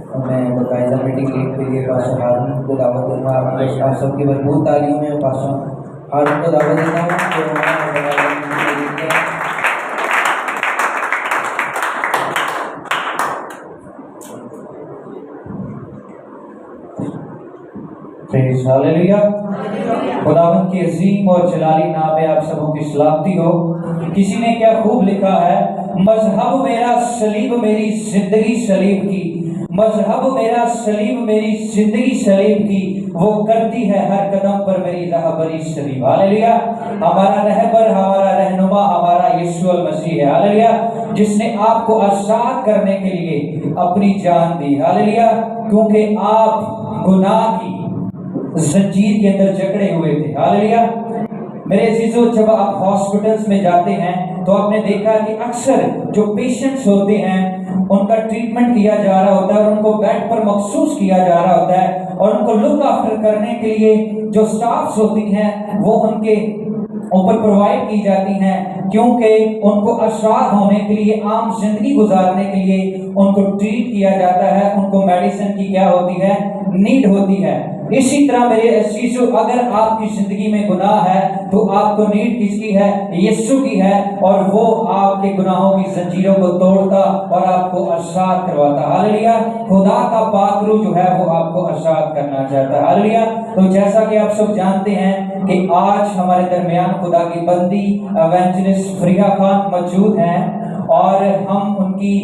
मैं बाकायदा meeting lead के लिए पास्टर हारून को दावत दूंगा। आप सबकी भरपूर तालियों में पास्टर हारून को दावत देता हूँ जो हमारा बाकायदा मीटिंग लीड है। Praise hallelujah. खुदावंद की अजीम और जलाली नाम में आप सबों की सलामती हो। किसी ने क्या खूब लिखा है, मजहब मेरा सलीब मेरी जिंदगी सलीब की, मजहब मेरा सलीब मेरी जिंदगी सलीब की, वो करती है हर कदम पर मेरी रहबरी सलीब। हालेलुया। हमारा रहबर, हमारा रहनुमा, हमारा यीशु मसीह है। हालेलुया। जिसने आपको आजाद करने के लिए अपनी जान दी। हालेलुया। क्योंकि आप गुनाह की जंजीर के अंदर जकड़े हुए थे। हालेलुया। मेरे अजीजों, जब आप हॉस्पिटल्स में जाते हैं तो आपने देखा कि अक्सर जो पेशेंट्स होते हैं उनका ट्रीटमेंट किया जा रहा होता है और उनको बेड पर मखसूस किया जा रहा होता है और उनको लुक आफ्टर करने के लिए जो स्टाफ्स होती हैं वो उनके ऊपर प्रोवाइड की जाती हैं, क्योंकि उनको आजाद होने के लिए, आम जिंदगी गुजारने के लिए उनको ट्रीट किया जाता है। उनको मेडिसिन की क्या होती है, नीड होती है। इसी तरह मेरे अजीजों, अगर आपकी जिंदगी में गुनाह है तो आपको नीड किसकी है, यीशु की है, और वो आपके गुनाहों की जंजीरों को तोड़ता और आपको आजाद करवाता। हालेलुया। खुदा का पाक रूह जो है वो आपको आजाद करना चाहता है। हालेलुया। तो जैसा कि आप सब जानते हैं कि आज हमारे दरमियान खुदा की बंदी एवेंजलिस्ट फरिया खान मौजूद हैं और हम उनकी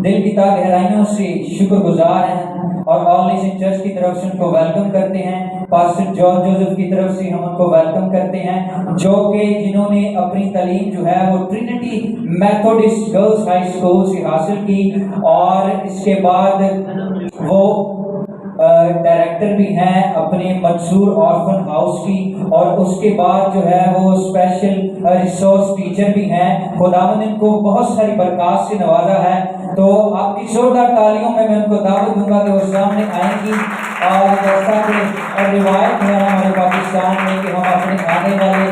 दिल की गहराइयों से शुक्रगुजार हैं और ऑल नेशन चर्च की तरफ से उनको वेलकम करते हैं। पास्टर जॉर्ज जोसेफ की तरफ से हम उनको वेलकम करते हैं, जो कि जिन्होंने अपनी तालीम जो है वो Trinity Methodist girls high school से हासिल की और इसके बाद वो डायरेक्टर भी हैं अपने मंसूर ऑर्फन हाउस की, और उसके बाद जो है वो स्पेशल रिसोर्स टीचर भी हैं। खुदावंद इनको बहुत सारी बरकत से नवाजा है। तो आपकी जोरदार तालियों में मैं उनको दावत दूंगा कि वो सामने आएंगी। और जैसा कि रिवायत है हमारे पाकिस्तान में कि हम अपने आने वाले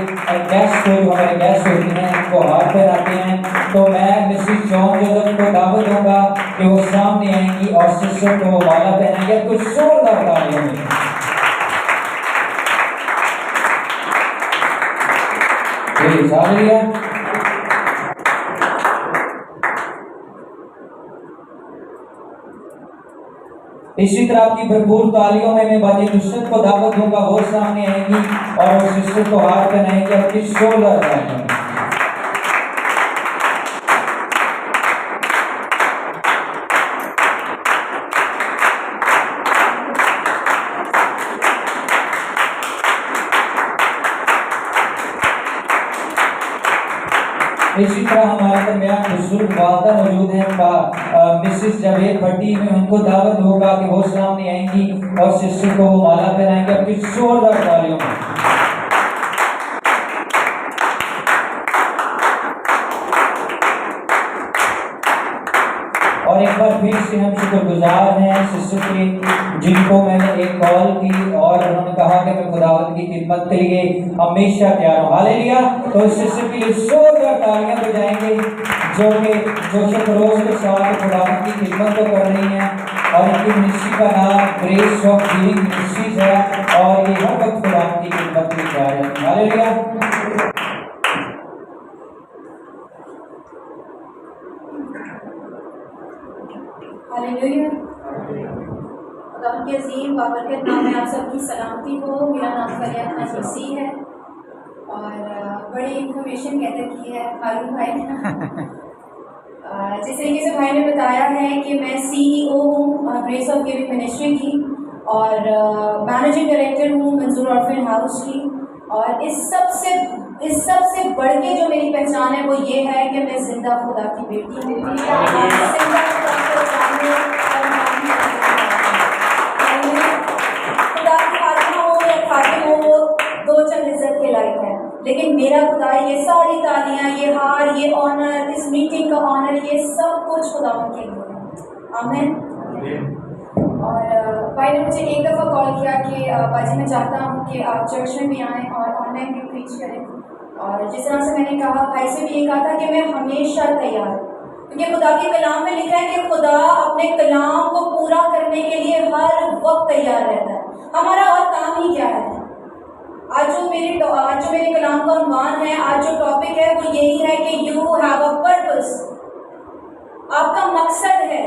गेस्ट को, जो हमारे गेस्ट होते हैं, उनको हाथ पहनाते हैं, तो मैं मिसेस जॉन जोसेफ को दावत दूंगा कि वो सामने आएंगी और सिस्टर को वो माला पहनाएंगे। कुछ जोरदार तालियों में। हालेलुया। इसी तरह आपकी भरपूर तालियों में मैं बाजी नुसरत को दावत दूंगा, वो सामने आएंगी और उस सिस्टर को हाथ पहनाएंगे। आपकी जोरदार तालियों में। इसी तरह हमारे दरमियान बुजुर्ग वालदा मौजूद हैं, मिसेस जावेद भट्टी, में उनको दावत होगा कि वो सामने आएंगी और सिस्टर को वो माला पहनाएंगे। आपकी जोरदार तालियों में। और एक बार फिर से हम शुक्रगुजार हैं सिस्टर के, जिनको मैंने एक कॉल की और उन्होंने कहा कि मैं खुदावंद की खिदमत के लिए हमेशा तैयार हूँ। हालेलुया। तो सिस्टर के लिए जोरदार तालियां बजाएंगे, जो कि जोश खरोश के साथ खुदावंद की खिदमत को कर रही हैं। और इनकी मिनिस्ट्री का नाम ग्रेस ऑफ हीलिंग मिनिस्ट्रीज है और ये हर वक्त खुदावंद की खिदमत में जा रहे हैं। हालेलुया। हालेलुया। खुदावंद के अजीम बाबरकत नाम में आप सबकी सलामती हो। मेरा नाम फरिया खान मसीह है और बड़ी इंफॉर्मेशन गैदर की है हारून भाई ने। जिस तरीके से भाई ने बताया है कि मैं CEO हूँ ग्रेस ऑफ गिविंग मिनिस्ट्री की और मैनेजिंग डायरेक्टर हूँ मंसूर ऑर्फन हाउस की। और इस सब से बढ़ के जो मेरी पहचान है वो ये है कि मैं जिंदा खुदा की बेटी हूँ। खुदा की खातिमा हो या खातिम हो, वो दो चंद इज्जत के लायक है, लेकिन मेरा खुदा ये सारी तालियां, ये हार, ये ऑनर, इस मीटिंग का ऑनर, ये सब कुछ खुदा के लिए है। आमीन। और भाई ने मुझे एक दफ़ा कॉल किया कि बाजी मैं चाहता हूँ कि आप चर्च में भी आएँ और ऑनलाइन भी प्रीच करें। और जिस तरह से मैंने कहा, भाई से भी ये कहा था कि मैं हमेशा तैयार हूँ, क्योंकि खुदा के कलाम में लिखा है कि खुदा अपने कलाम को हमारा और काम ही क्या है? आज जो मेरे कलाम का उन्वान है, आज जो टॉपिक है वो यही है कि यू हैव अ पर्पस। आपका मकसद है,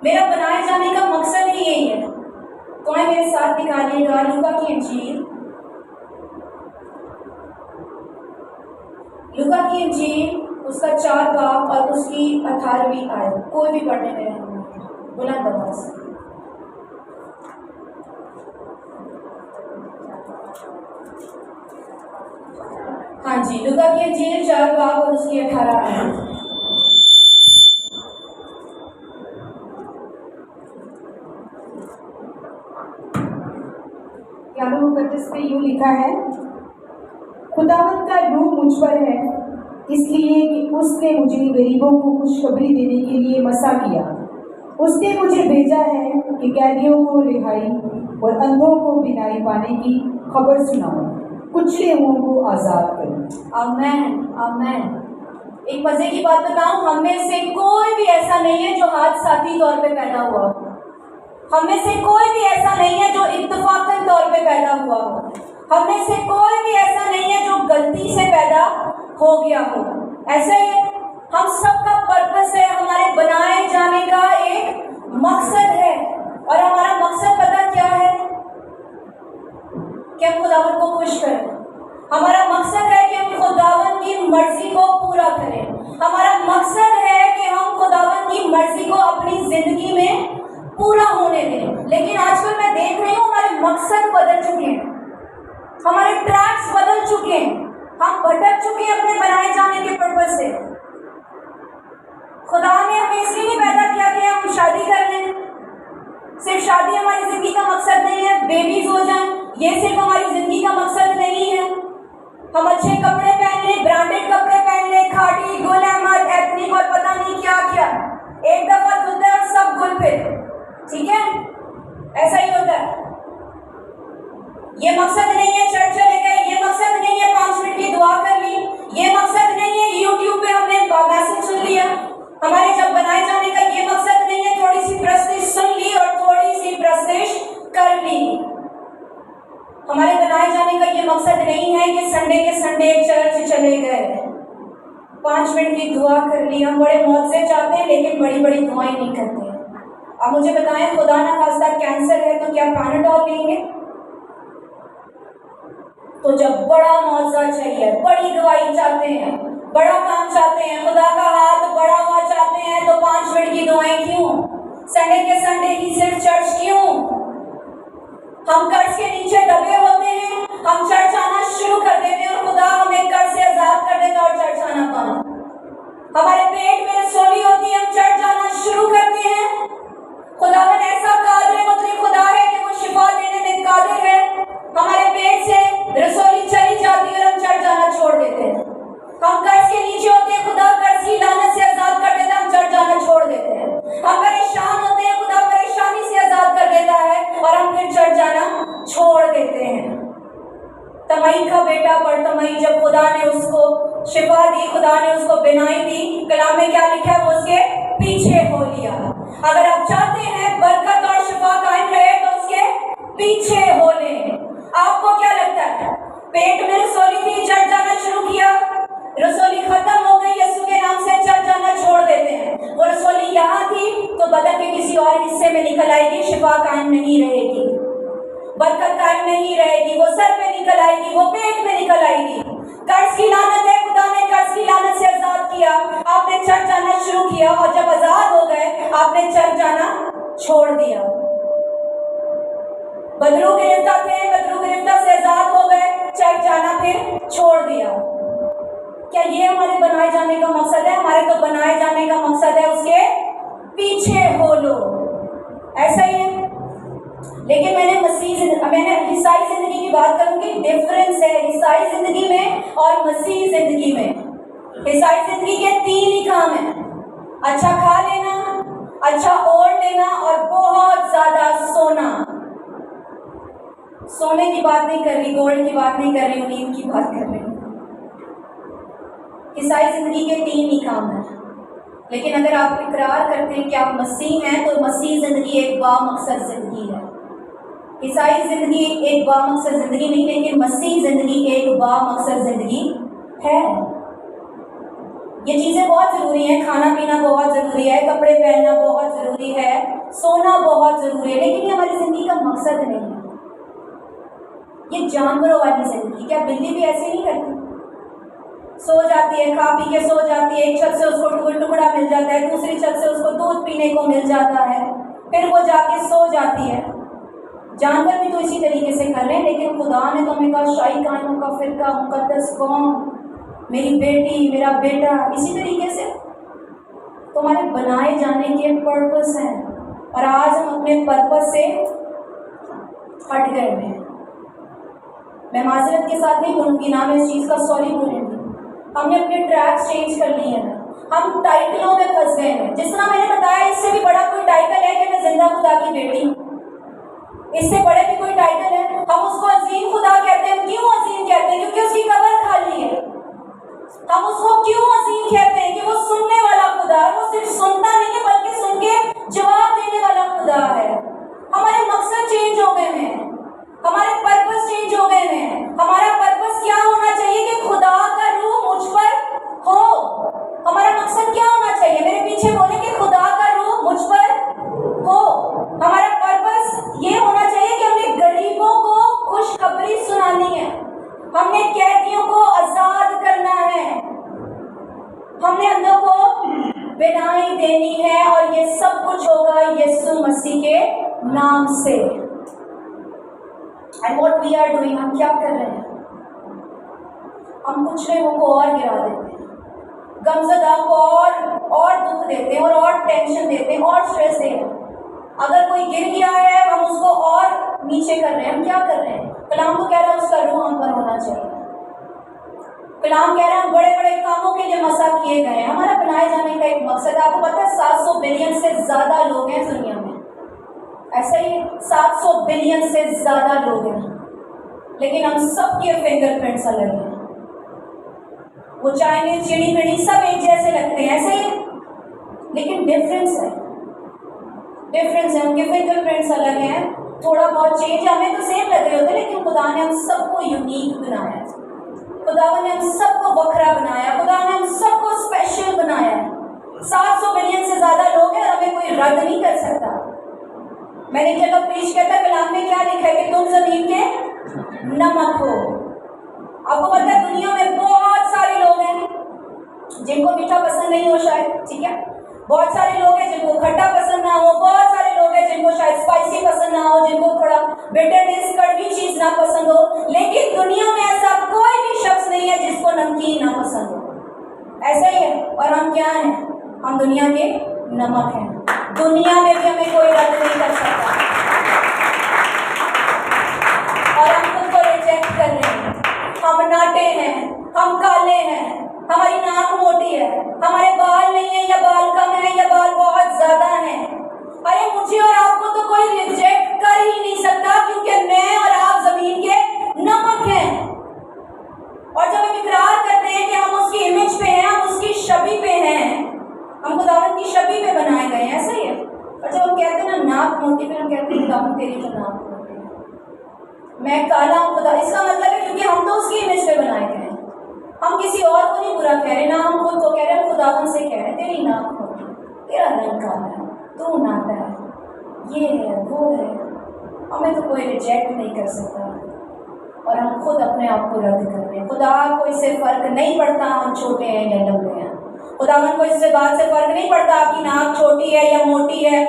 मेरा बनाए जाने का मकसद ही यही है। तो आए मेरे साथ निकालिएगा लूका की इंजील, लूका की इंजील उसका 4 बाब और उसकी 18वीं आयत। कोई भी पढ़ने में बुलंद आवाज से। हाँ जी, लूका की इंजील 4 बाब और उसकी 18 आयत। यानी मुकद्दस में यूं लिखा है, खुदावंद का रूह मुझ पर है, इसलिए कि उसने मुझे गरीबों को खुशखबरी देने के लिए मसा किया। उसने मुझे भेजा है कि कैदियों को रिहाई और अंधों को बिनाई पाने की खबर सुनाऊं, कुचले हुओं को आज़ाद करूं। आमेन, आमेन। एक मजे की बात बताऊं, हम में से कोई भी ऐसा नहीं है जो हादसाती तौर पे पैदा हुआ। हम में से कोई भी ऐसा नहीं है जो इत्तेफाकन तौर पे पैदा हुआ हो। हम में से कोई भी ऐसा नहीं है जो गलती से पैदा हो गया हो। ऐसे ही हम सबका पर्पस है, हमारे बनाए जाने का एक मकसद है। और हमारा मकसद पता क्या है? कि हम खुदावन को खुश करें। हमारा मकसद है कि हम खुदावन की मर्जी को पूरा करें। हमारा मकसद है कि हम खुदावन की मर्जी को अपनी जिंदगी में पूरा होने दें। लेकिन आजकल मैं देख रही हूँ हमारे मकसद बदल चुके हैं, हमारे ट्रैक्स बदल चुके हैं, हम भटक चुके हैं अपने बनाए जाने के पर्पस से। खुदा ने हमें इसलिए नहीं पैदा किया कि हम शादी कर लें। सिर्फ शादी हमारी जिंदगी का मकसद नहीं है, बेबीज हो जाएं, ये सिर्फ हमारी जिंदगी का मकसद नहीं है। हम अच्छे कपड़े पहन लें, ब्रांडेड कपड़े पहन लें, खाटी गुलामत एथनिक और पता नहीं क्या क्या, एक दफा धुलते और सब गुल पे, ठीक है? ऐसा ही होता है। ये मकसद नहीं है चर्च चले गए, ये मकसद नहीं है 5 मिनट की दुआ कर ली, ये मकसद नहीं है यूट्यूब पे हमने मैसेज सुन लिया। हमारे जब बनाए जाने का ये मकसद नहीं है थोड़ी सी प्रस्तिश सुन ली और थोड़ी सी प्रस्तिश कर ली। हमारे बनाए जाने का ये मकसद नहीं है कि संडे के संडे चर्च चले गए, 5 मिनट की दुआ कर ली। हम बड़े मौत से चाहते हैं लेकिन बड़ी बड़ी दुआएं नहीं करते। अब मुझे बताएं, खुदा ना खास्ता कैंसर है तो क्या पैनाडोल लेंगे? तो जब बड़ा मौजा चाहिए, बड़ी दवाई चाहते हैं, बड़ा काम चाहते हैं, खुदा का हाथ बड़ा हुआ चाहते हैं, तो 5 मिनट की दुआएं क्यों? संडे के संडे ही सिर्फ चर्च क्यों? हम कर्ज के नीचे दबे होते हैं, हम चर्च आना शुरू कर देते हैं और खुदा हमें कर्ज से आजाद कर देता और चर्च आना बंद। हमारे पेट में रसोली होती है, हम चर्च आना शुरू करते हैं। खुदावन ऐसा कादिर मतलब खुदा है कि वो शिफा देने में कादिर है। हमारे पेट से रसोली चली जाती है और हम चर्च जाना छोड़ देते हैं। हम कर्ज के नीचे होते हैं, खुदा कर्ज की लानत से आजाद कर देता है, हम चर्च जाना छोड़ देते हैं। हम परेशान होते हैं, खुदा परेशानी से आजाद कर देता है और हम फिर चर्च जाना छोड़ देते हैं। तमई का बेटा बरतमई, जब खुदा ने उसको शिफा दी, खुदा ने उसको बिनाई दी, कलाम में क्या लिखा है? वो उसके पीछे हो लिया। अगर आप चाहते हैं बरकत और शिफा कायम रहे तो उसके पीछे हो लें। आपको क्या लगता है? पेट में रसोली थी, चर्च जाना शुरू किया, रसोली खत्म हो गई, यीशु के नाम से चर्च जाना छोड़ देते हैं। वो रसोली यहाँ थी तो बदन के किसी और हिस्से में निकल आएगी, शिफा कायम नहीं रहेगी, बरकत कायम नहीं रहेगी, वो सर पे निकल आएगी, वो पेट में निकल आएगी। कर्ज की लानत है, खुदा ने कर्ज की लानत से आजाद किया, आपने चर्च जाना शुरू किया और जब आजाद हो गए आपने चर्च जाना छोड़ दिया। बदरू गिरफ्ता थे, बदरू गिरफ्ता से आजाद हो गए, चर्च जाना फिर छोड़ दिया। क्या ये हमारे बनाए जाने का मकसद है? हमारे तो बनाए जाने का मकसद है उसके पीछे हो लो। ऐसा ही है। लेकिन मैंने ईसाई जिंदगी की बात करूंगी। डिफरेंस है ईसाई जिंदगी में और मसीह जिंदगी में। ईसाई जिंदगी के 3 ही काम है, अच्छा खा लेना, अच्छा ओढ़ लेना और बहुत ज्यादा सोना। सोने की बात नहीं कर रही, गोल्ड की बात नहीं कर रही, नींद की बात कर रही हूँ। ईसाई जिंदगी के 3 ही काम है। लेकिन अगर आप इकरार करते हैं कि आप मसीह हैं तो मसीह जिंदगी एक बामकसद जिंदगी है। ईसाई जिंदगी एक बामकसद जिंदगी नहीं, लेकिन मसीह जिंदगी एक बामकसद जिंदगी है। ये चीज़ें बहुत ज़रूरी हैं, खाना पीना बहुत ज़रूरी है, कपड़े पहनना बहुत ज़रूरी है, सोना बहुत ज़रूरी है, लेकिन ये हमारी ज़िंदगी का मकसद नहीं है। ये जानवरों वाली ज़िंदगी, क्या बिल्ली भी ऐसे नहीं करती? सो जाती है, खा पी के सो जाती है, एक छत से उसको टुकड़ा मिल जाता है, दूसरी छत से उसको दूध पीने को मिल जाता है, फिर वो जाके सो जाती है। जानवर भी तो इसी तरीके से कर रहे हैं, लेकिन खुदा ने तो हमें कहा शाही कानून का फिरका, मुकद्दस कौम, मेरी बेटी, मेरा बेटा, इसी तरीके से तुम्हारे बनाए जाने के पर्पस हैं। और आज हम अपने पर्पस से हट गए हैं। मैं माजरत के साथ नहीं बोलूँगी ना, मैं इस चीज़ का सॉरी बोलूँगी। हमने अपने ट्रैक्स चेंज कर लिए हैं, हम टाइटलों में फंस गए हैं। जिस तरह मैंने बताया, इससे भी बड़ा कोई टाइटल है कि मैं जिंदा खुदा की बेटी, इससे बड़े भी कोई टाइटल है। हम उसको अजीम खुदा कहते हैं। क्यों अजीम कहते हैं? क्योंकि उसकी कब्र खाली है। हम उसको क्यों अजीम कहते हैं? कि वो सुनने वाला खुदा है, वो सिर्फ सुनता नहीं है बल्कि सुन के जवाब देने वाला खुदा है। हमारे मकसद चेंज हो गए हैं, हमारे पर्पस चेंज हो गए हैं। हमारा पर्पस क्या होना चाहिए? कि खुदा का रूह मुझ पर हो। हमारा मकसद क्या होना चाहिए? मेरे पीछे बोले कि खुदा का रूह मुझ पर हो। हमारा पर्पस ये होना चाहिए कि हमने गरीबों को खुशखबरी सुनानी है, हमने कैदियों को आजाद करना है, हमने अंधों को बिदाई देनी है, और ये सब कुछ होगा यीशु मसीह के नाम से। And what we are doing, हम क्या कर रहे हैं? हम कुछ लोगों को और गिरा देते हैं, गमज़दा को और दुख देते हैं, और टेंशन देते हैं, और स्ट्रेस देते हैं। अगर कोई गिर गया है, हम उसको और नीचे कर रहे हैं। हम क्या कर रहे हैं? कलाम तो कह रहा है उसका रूह हम पर होना चाहिए। कलाम कह रहा है हम बड़े बड़े कामों के लिए मसा किए गए हैं। हमारा बनाए जाने का एक मकसद है। आपको पता है 700 बिलियन से ज़्यादा लोग हैं दुनिया में, ऐसा ही 700 बिलियन से ज़्यादा लोग हैं, लेकिन हम सबके फिंगरप्रिंट्स अलग हैं। वो चाइनीज, चिड़ी पिड़ी सब एक जैसे लगते हैं, ऐसे ही, लेकिन डिफरेंस है, उनके फिंगरप्रिंट्स अलग हैं। थोड़ा बहुत चेंज, हमें तो सेम लग रहे होते, लेकिन खुदा ने हम सबको यूनिक बनाया, खुदा ने हम सबको बखरा बनाया, खुदा ने हम सबको स्पेशल बनाया। 700 बिलियन से ज़्यादा लोग हैं, और हमें कोई रद्द नहीं कर सकता। मैंने एक जगह प्रीच किया था, कलाम में क्या लिखा है? कि तुम ज़मीन के नमक हो। आपको पता है दुनिया में बहुत सारे लोग हैं जिनको मीठा पसंद नहीं हो शायद, ठीक है, बहुत सारे लोग हैं जिनको खट्टा पसंद ना हो, बहुत सारे लोग हैं जिनको शायद स्पाइसी पसंद ना हो, जिनको थोड़ा बिटरनेस, कड़वी चीज ना पसंद हो, लेकिन दुनिया में ऐसा कोई भी शख्स नहीं है जिसको नमकीन ना पसंद हो। ऐसा ही है। और हम क्या हैं? हम दुनिया के नमक हैं। दुनिया में भी हमें कोई रद्द नहीं कर सकता, और हम खुद को रिजेक्ट कर रहे हैं। हम नाटे हैं, हम काले हैं, हमारी नाक मोटी है, हमारे बाल नहीं है, या बाल कम है, या बाल बहुत ज्यादा है। अरे मुझे और आपको तो कोई रिजेक्ट कर ही नहीं सकता, क्योंकि मैं और आप जमीन के नमक हैं। और जब हम इकरार करते हैं कि हम उसकी इमेज पे हैं, हम उसकी छवि पे हैं, हम खुदावंद की छवि पे बनाए गए हैं, ऐसा ही है। और जब हम कहते हैं ना नाक मोटी, फिर हम कहते हैं खुदावंद तेरी तो नाक मोटी है, मैं काला हूँ खुदा, इसका मतलब है क्योंकि हम तो उसकी इमेज पे बनाए गए हैं। हम किसी और को नहीं बुरा कह रहे, ना हम खुद को कह रहे हैं, खुदावंद से कह रहे हैं तेरी नाक मोटी, तेरा रंग काला है, तू नाटा है, ये है, वो है। हमें तो कोई रिजेक्ट नहीं कर सकता, और हम खुद अपने आप को रद्द कर रहे हैं। खुदा को इससे फर्क नहीं पड़ता हम छोटे हैं या लंबे हैं। खुदावन को इससे बात से फर्क नहीं पड़ता आपकी नाक छोटी है या मोटी है,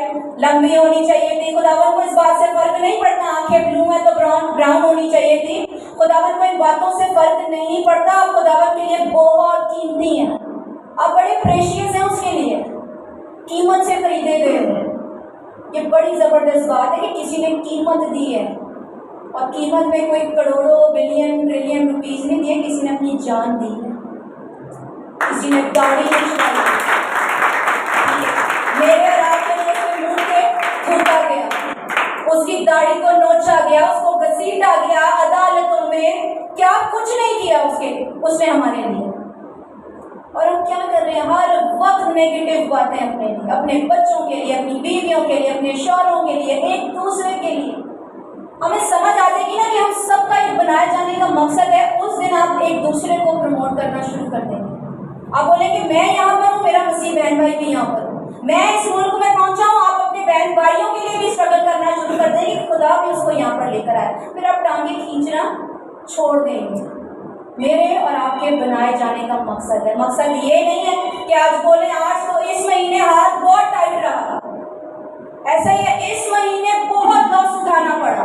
लंबी होनी चाहिए थी। खुदावन को इस बात से फर्क नहीं पड़ता आंखें ब्लू है तो ब्राउन होनी चाहिए थी। खुदावन को इन बातों से फर्क नहीं पड़ता। आप खुदावन के लिए बहुत कीमती हैं, आप बड़े प्रेशियस हैं, उसके लिए कीमत से खरीदे गए हैं। ये बड़ी जबरदस्त बात है कि किसी ने कीमत दी है, और कीमत में कोई करोड़ों बिलियन ट्रिलियन रुपीज नहीं दिए, किसी ने अपनी जान दी है, किसी ने दाढ़ी छुड़ाई, मेरे और आपके लिए कोई मुंह के थूका गया, उसकी दाढ़ी को नोचा गया, उसको घसीटा गया अदालतों में, क्या कुछ नहीं किया उसने हमारे लिए। और हम क्या कर रहे हैं? हर वक्त नेगेटिव बातें अपने लिए, अपने बच्चों के लिए, अपनी बीवियों के लिए, अपने शौहरों के लिए, एक दूसरे के लिए। हमें समझ आ जाएगी ना कि हम सबका एक बनाए जाने का मकसद है, उस दिन आप एक दूसरे को प्रमोट करना शुरू कर देंगे। आप बोलेंगे मैं यहाँ पर हूँ, मेरा मसीह बहन भाई भी यहाँ पर हूँ, मैं इस मुल्क में पहुंचा हूँ, आप अपने बहन भाइयों के लिए भी स्ट्रगल करना शुरू कर देंगे कि खुदा भी उसको यहाँ पर लेकर आए। फिर आप टांगे खींचना छोड़ देंगे। मेरे और आपके बनाए जाने का मकसद है। मकसद ये नहीं है कि आज बोले आज तो इस महीने हाथ बहुत टाइट रहा, ऐसा ही है, इस महीने बहुत लॉस उठाना पड़ा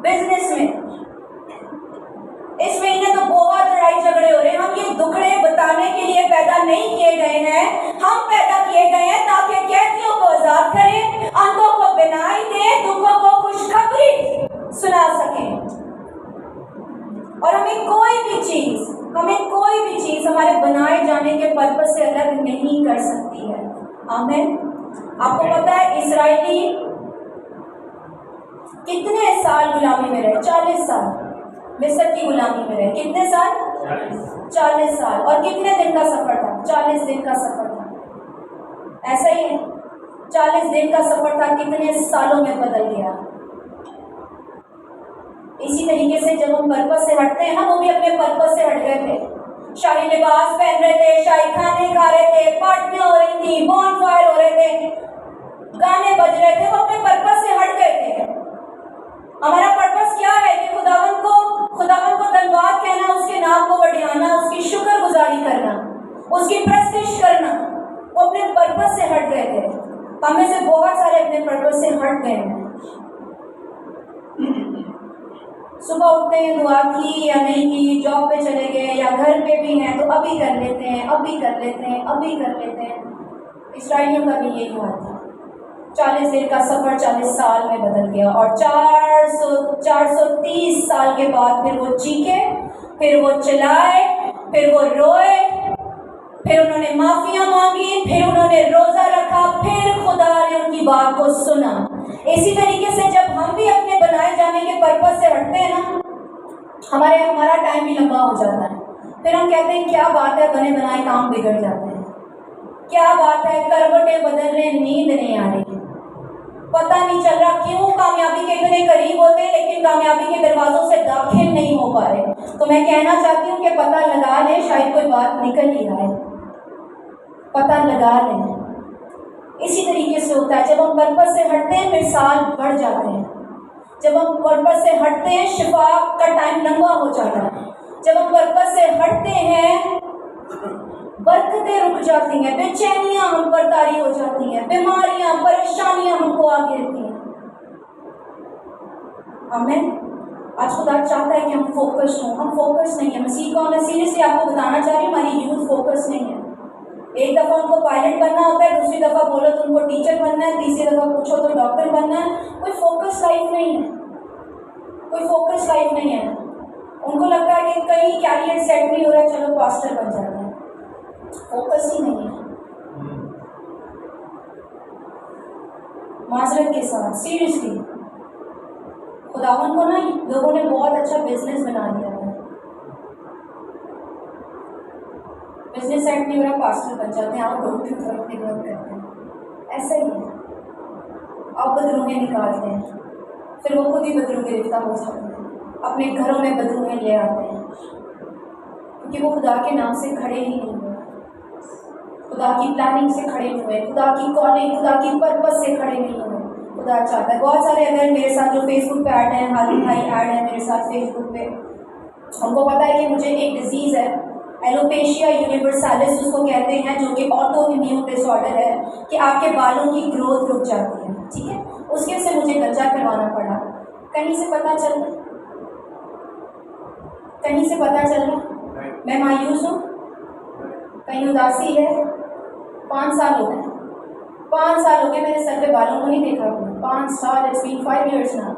बिजनेस में, इस महीने तो बहुत लड़ाई झगड़े हो रहे हैं। हम ये दुखड़े बताने के लिए पैदा नहीं किए गए हैं, हम पैदा किए गए हैं ताकि कैदियों को आजाद करें, अंधों को बिनाई दे, दुखों को खुशखबरी सुना सकें। और हमें कोई भी चीज हमारे बनाए जाने के पर्पस से अलग नहीं कर सकती है। आमीन। आपको पता है इजरायली कितने साल गुलामी में रहे? 40 साल मिस्र की गुलामी में रहे। कितने साल? 40 साल। और कितने दिन का सफर था? 40 दिन का सफर था। ऐसा ही है, 40 दिन का सफर था, कितने सालों में बदल गया। इसी तरीके से जब हम पर्पस से हटते हैं ना, वो भी अपने पर्पस से हट गए थे। शाही लिबास पहन रहे थे, शाही खाने खा रहे थे, पार्टियां हो रही थी, बॉनफायर हो रहे थे, गाने बज रहे थे, वो अपने पर्पस से हट गए थे। हमारा पर्पस क्या है कि खुदावन को धन्यवाद कहना, उसके नाम को बढ़ाना, उसकी शुक्रगुजारी करना, उसकी प्रस्तुति करना। वो अपने पर्पस से हट गए थे। हमें से बहुत सारे अपने पर्पस से हट गए हैं। सुबह उठते हैं, दुआ की या नहीं की, जॉब पे चले गए या घर पे भी हैं तो अभी कर लेते हैं, अभी कर लेते हैं, अभी कर लेते हैं। इस्राएलियों का भी यही हुआ था। 40 दिन का सफर 40 साल में बदल गया और 430 साल के बाद फिर वो चीखे, फिर वो चिल्लाए, फिर वो रोए, फिर उन्होंने माफिया मांगी, फिर उन्होंने रोजा रखा, फिर खुदा ने उनकी बात को सुना। इसी तरीके से जब हम भी अपने बनाए जाने के पर्पस से हटते हैं ना, हमारा टाइम भी लंबा हो जाता है। फिर हम कहते हैं क्या बात है, बने बनाए काम बिगड़ जाते हैं, क्या बात है, करवटें बदल रहे, नींद नहीं आ रही, पता नहीं चल रहा क्यों कामयाबी के इतने करीब होते हैं लेकिन कामयाबी के दरवाजों से दाखिल नहीं हो पा रहे। तो मैं कहना चाहती हूँ कि पता लगा लें, शायद कोई बात निकल ही आए, पता लगा लें। इसी तरीके से होता है, जब हम पर्पस से हटते हैं फिर साल बढ़ जाते हैं। जब हम पर्पस से हटते हैं शिफा का टाइम लंबा हो जाता है। जब हम पर्पस से हटते हैं बरकतें रुक जाती हैं, बेचैनियां हम पर तारी हो जाती हैं, बीमारियां परेशानियां हमको आ घेरती हैं। आमीन। आज खुदा चाहता है कि हम फोकस हों। हम फोकस नहीं है। मसीह को मैं सीरियसली आपको बताना चाह रही हूँ, हमारी यूथ फोकस नहीं है। एक दफ़ा उनको पायलट बनना होता है, दूसरी दफ़ा बोलो तो उनको टीचर बनना है, तीसरी दफ़ा पूछो तो डॉक्टर बनना है। कोई फोकस लाइफ नहीं है, कोई फोकस लाइफ नहीं है। उनको लगता है कि कहीं कैरियर सेट नहीं हो रहा है, चलो पास्टर बन जाते हैं। फोकस ही नहीं है। माजरत के साथ सीरियसली खुदावन को ना लोगों ने बहुत अच्छा बिजनेस बना दिया है। बिजनेस सेट नहीं हो रहा, पास्टर बन जाते हैं, आप डॉक्टर तरफ खिदमत करते हैं। ऐसा ही है। आप बदरूहें निकालते हैं, फिर वो खुद ही बदरू गिरफ्तार हो जाते हैं, अपने घरों में बदरूहें ले आते हैं, क्योंकि वो खुदा के नाम से खड़े ही नहीं हुए, खुदा की प्लानिंग से खड़े हुए, खुदा की कॉलिंग, खुदा की पर्पस से खड़े नहीं हुए। खुदा चाहता है। बहुत सारे अगर मेरे साथ जो फेसबुक पे ऐड हैं, हालिम भाई ऐड है मेरे साथ फेसबुक पे, हमको पता है कि मुझे एक डिजीज़ है एलोपेशिया यूनिवर्सालिस उसको कहते हैं, जो कि ऑटो इम्यून डिसऑर्डर है, कि आपके बालों की ग्रोथ रुक जाती है। ठीक है, उसके से मुझे गंजा करवाना पड़ा। कहीं से पता चल मैं मायूस हूँ, कहीं उदासी है। 5 साल हो गए, 5 साल हो गए मेरे सर पे बालों को नहीं देखा। 5 साल, इट्स बीन 5 years ना।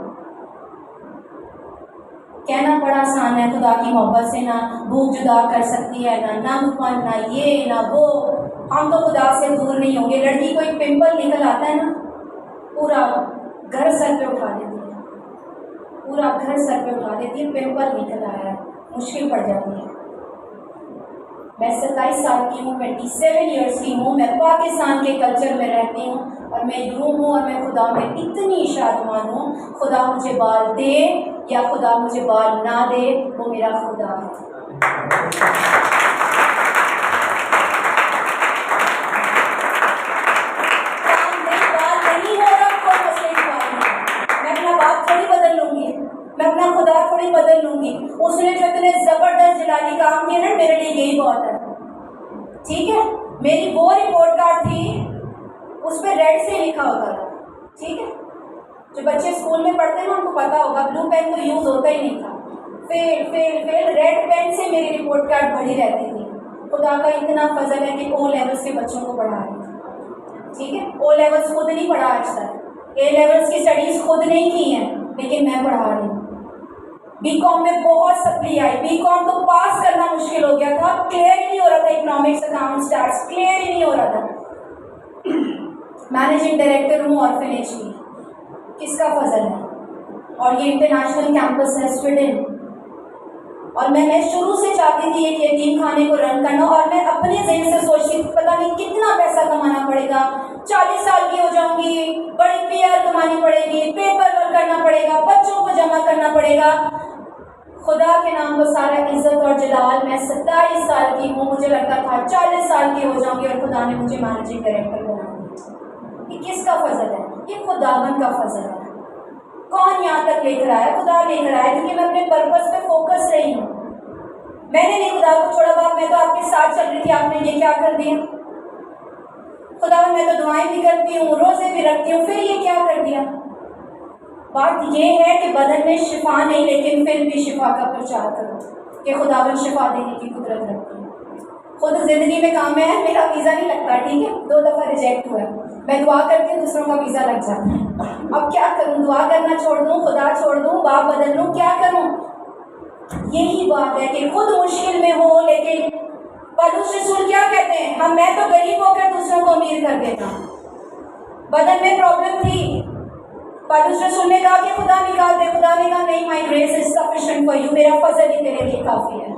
कहना बड़ा आसान है, खुदा की मोहब्बत से ना भूख जुदा कर सकती है, ना नामपन, ना ये ना वो। हम तो खुदा से दूर नहीं होंगे। लड़की को एक पिंपल निकल आता है ना, पूरा घर सर पे उठा देती है, पूरा घर सर पे उठा देती है। पिंपल निकल आया है, मुश्किल पड़ जाती है। मैं 27 साल की हूँ, 27 years की हूँ। मैं पाकिस्तान के कल्चर में रहती हूँ और मैं यूँ हूँ और मैं खुदा में इतनी शादमान हूँ, खुदा मुझे बाल दे या खुदा मुझे बाल ना दे, वो मेरा खुदा है। मैं अपना खुदा थोड़ी बदल लूंगी। उसने जो इतने जबरदस्त जलाली काम किए ना, मेरे लिए यही बहुत है। ठीक है, मेरी वो रिपोर्ट कार्ड थी, उस पर रेड से लिखा होता था। ठीक है, जो बच्चे स्कूल में पढ़ते हैं ना उनको पता होगा, ब्लू पेन तो यूज होता ही नहीं था। Fail fail fail, red pen से मेरी रिपोर्ट कार्ड भरी रहती थी। खुदा का इतना फजल है कि ओ लेवल्स के बच्चों को पढ़ा रही है। ठीक है, ओ लेवल्स खुद नहीं पढ़ा आज तक, ए लेवल्स की स्टडीज खुद नहीं की हैं, लेकिन मैं पढ़ा रही हूँ। बीकॉम में बहुत सप्ली आई, बीकॉम तो पास करना मुश्किल हो गया था, क्लियर ही नहीं हो रहा था। इकोनॉमिक्स, अकाउंट, स्टैट्स क्लियर ही नहीं हो रहा था। मैनेजिंग डायरेक्टर हूँ ऑर्फनेज की, किसका फजल है? और ये इंटरनेशनल कैंपस है स्वीडन। और मैं शुरू से चाहती थी एक यतीम खाने को रन करना, और मैं अपने ज़हन से सोचती थी पता नहीं कितना पैसा कमाना पड़ेगा, 40 साल की हो जाऊंगी, बड़ी PR कमानी पड़ेगी, पेपर वर्क करना पड़ेगा, बच्चों को जमा करना पड़ेगा। खुदा के नाम को सारा इज्जत और जलाल, मैं 27 साल की हूँ, मुझे लगता था 40 साल की हो जाऊंगी, और खुदा ने मुझे मैनेजिंग डायरेक्टर बना दिया। ये किसका फजल है? ये खुदावन का फजल है। कौन यहाँ तक लेकर आया? खुदा लेकर आया, क्योंकि मैं अपने पर्पस पे फोकस रही हूँ। मैंने नहीं खुदा को छोड़ा, बाप मैं तो आपके साथ चल रही थी, आपने ये क्या कर दिया? खुदा मैं तो दुआएं भी करती हूँ, रोजे भी रखती हूँ, फिर ये क्या कर दिया? बात ये है कि बदन में शिफा नहीं, लेकिन फिर भी शिफा का प्रचार करो कि खुदावन शिफा देने की कुदरत रखती है। खुद जिंदगी में काम है, मेरा वीज़ा नहीं लगता, ठीक है, 2 दफ़ा रिजेक्ट हुआ है। मैं दुआ करती हूँ, दूसरों का वीज़ा लग जाता है। अब क्या करूँ? दुआ करना छोड़ दूँ, खुदा छोड़ दूँ, बाप बदल लूँ, क्या करूँ? यही बात है कि खुद मुश्किल में हो, लेकिन पौलुस रसूल क्या कहते हैं? मैं तो गरीब होकर दूसरों को अमीर कर देता। बदन में प्रॉब्लम थी, पौलुस रसूल ने कहा कि खुदा निकाल दे। खुदा ने कहा नहीं, my grace is sufficient for you, मेरा फजल ही तेरे लिए काफ़ी है।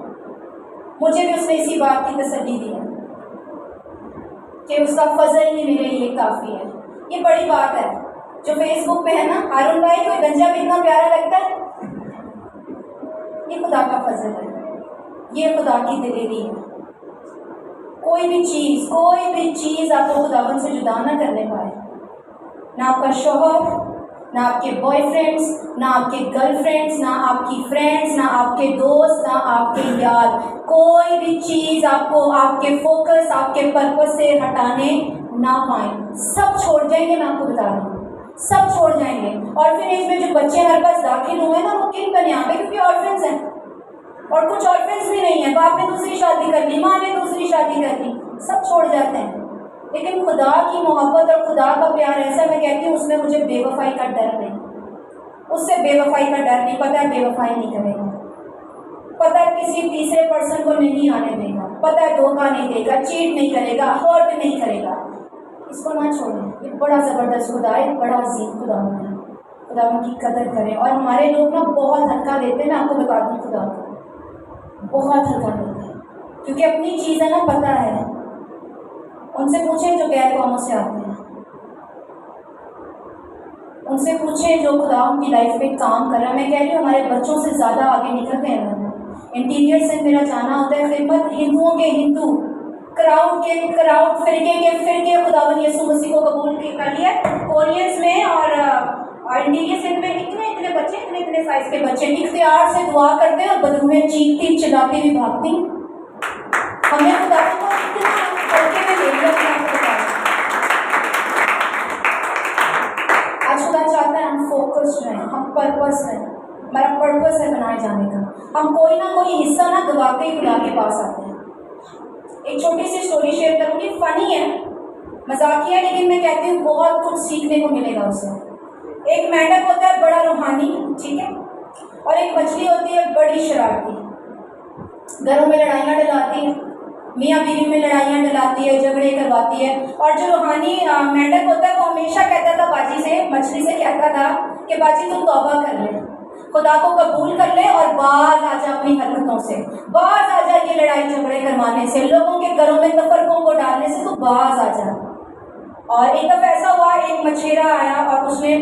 मुझे भी उसने इसी बात की तसल्ली दी है कि उसका फजल ही मेरे लिए काफ़ी है। ये बड़ी बात है। जो फेसबुक पे है ना, हारून भाई कोई गंजा भी इतना प्यारा लगता है, ये खुदा का फजल है, ये खुदा की दिलेरी है। कोई भी चीज़ आपको खुदावन से जुदा ना करने पाए, ना आपका शौहर, ना आपके बॉयफ्रेंड्स, ना आपके गर्लफ्रेंड्स, ना आपकी फ्रेंड्स, ना आपके दोस्त, ना आपके यार, कोई भी चीज़ आपको आपके फोकस, आपके पर्पस से हटाने ना पाए। सब छोड़ जाएंगे, मैं आपको बता रही हूँ, सब छोड़ जाएंगे। ऑर्फनेज में जो बच्चे हमारे पास दाखिल हुए ना, वो किन बने पे? क्योंकि ऑर्फन्स हैं, और कुछ ऑर्फन्स भी नहीं है, बाप ने दूसरी शादी कर ली, माँ ने दूसरी शादी कर ली, सब छोड़ जाते हैं। लेकिन खुदा की मोहब्बत और खुदा का प्यार ऐसा, मैं कहती हूँ उसमें मुझे बेवफाई का डर नहीं, उससे बेवफाई का डर नहीं। पता है बेवफाई नहीं करेगा, पता है किसी तीसरे पर्सन को नहीं आने देगा, पता है धोखा नहीं देगा, चीट नहीं करेगा, हर्ट नहीं करेगा। इसको ना छोड़ें, ये बड़ा ज़बरदस्त खुदा है, बड़ा अजीम खुदा है। खुदा उनकी कदर करें। और हमारे लोग ना बहुत हल्का लेते हैं, मैं आपको बता दूँ, खुदा को बहुत हल्का लेते हैं, क्योंकि अपनी चीज़ है ना, पता है। उनसे पूछें जो गैर कौमों से आते हैं, उनसे पूछें जो खुदा उनकी लाइफ में काम कर रहा है। मैं कह रही हूँ हमारे बच्चों से ज़्यादा आगे निकल गए हैं। इंटीरियर से मेरा जाना होता है खिदमत, हिंदुओं के हिंदू, क्राउड के क्राउड, फिरके के फिरके खुदावन यीशु मसीह को कबूल कर लिया। कोरियंस में और इंटीरियर सिंध में इतने बच्चे, इतने साइज के बच्चे इख्तियार से दुआ करते हैं और बदबूएं चीखती चिल्लाती भी भागती। हमें खुदावन को इतना हल्के में ले लिया। आज खुदा चाहता है हम फोकस्ड रहें, हम पर्पस रहें, हमारा पर्पस है बनाए जाने का। हम कोई ना कोई हिस्सा ना गवाते ही खुदा के पास आते हैं। एक छोटी सी स्टोरी शेयर करूँगी, फनी है, मजाकिया, लेकिन मैं कहती हूँ बहुत कुछ सीखने को मिलेगा उससे। एक मेंढक होता है बड़ा रूहानी, ठीक है, और एक मछली होती है बड़ी शरारती, घरों में लड़ाइयाँ डलाती है, मियाँ बीवी में लड़ाइयाँ डलाती है, झगड़े करवाती है। और जो रूहानी मेंढक होता है वो हमेशा कहता था बाजी से, मछली से कहता था कि बाजी तुम तौबा कर ले, खुदा को कबूल कर ले और बाज आ जा अपनी हरकतों से, बाज आ जा ये लड़ाई झगड़े करवाने से, लोगों के घरों में तफरकों को डालने से, तो बाज आ जा। और एक दफ़ा ऐसा हुआ, एक मछेरा आया और उसने